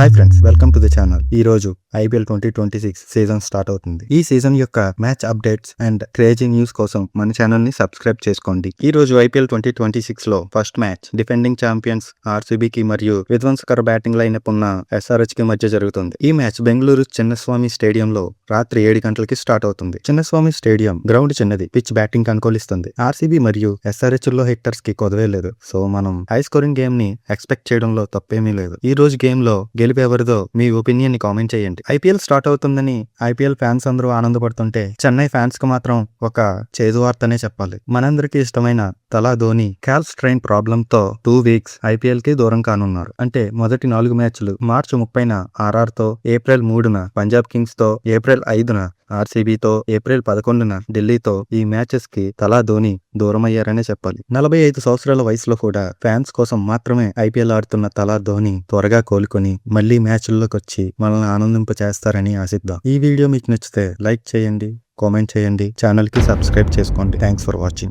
Hi friends, welcome to the channel. ఈ రోజు IPL 2026 season start అవుతుంది. ఈ సీజన్ యొక్క match updates and crazy news కోసం మన ఛానల్ ని సబ్స్క్రైబ్ చేసుకోండి. ఈ రోజు IPL 2026 లో first match defending champions RCB కి మరియు విధ్వంసకర బ్యాటింగ్ లైనప్ ఉన్న SRH కి మధ్య జరుగుతుంది. ఈ మ్యాచ్ బెంగళూరు చిన్నస్వామి స్టేడియంలో రాత్రి 7 గంటలకి స్టార్ట్ అవుతుంది. చిన్నస్వామి స్టేడియం గ్రౌండ్ చిన్నది, పిచ్ బ్యాటింగ్ అనుకూలిస్తుంది. RCB మరియు SRH లో హిట్టర్స్ కి కొదవే లేదు, సో మనం హై స్కోరింగ్ గేమ్ ని ఎక్స్పెక్ట్ చేయడంలో తప్పేమీ లేదు. ఈ రోజు గేమ్ లో గెలిపేవరిదో మీ ఒపీనియన్ ని కామెంట్ చేయండి. IPL స్టార్ట్ అవుతుందని IPL ఫ్యాన్స్ అందరూ ఆనందపడుతుంటే చెన్నై ఫ్యాన్స్ కు మాత్రం ఒక చేదు వార్తనే చెప్పాలి. మనందరికీ ఇష్టమైన తలా ధోని కాల్స్ ట్రైన్ ప్రాబ్లం తో 2 వీక్స్ IPL కి దూరం కానున్నారు. అంటే మొదటి 4 మ్యాచ్లు మార్చి 30న RR తో, ఏప్రిల్ 3న పంజాబ్ కింగ్స్ తో, ఏప్రిల్ 5న RCB తో, ఏప్రిల్ 11న ఢిల్లీతో ఈ మ్యాచెస్ కి తలా ధోని దూరమయ్యారనే చెప్పాలి. 45 సంవత్సరాల వయసులో కూడా ఫ్యాన్స్ కోసం మాత్రమే IPL ఆడుతున్న తలా ధోని త్వరగా కోలుకొని మళ్లీ మ్యాచ్ల్లోకి వచ్చి మనల్ని ఆనందింప చేస్తారని ఆశిద్దాం. ఈ వీడియో మీకు నచ్చితే లైక్ చేయండి, కామెంట్ చేయండి, ఛానల్ కి సబ్స్క్రైబ్ చేసుకోండి. Thanks for watching.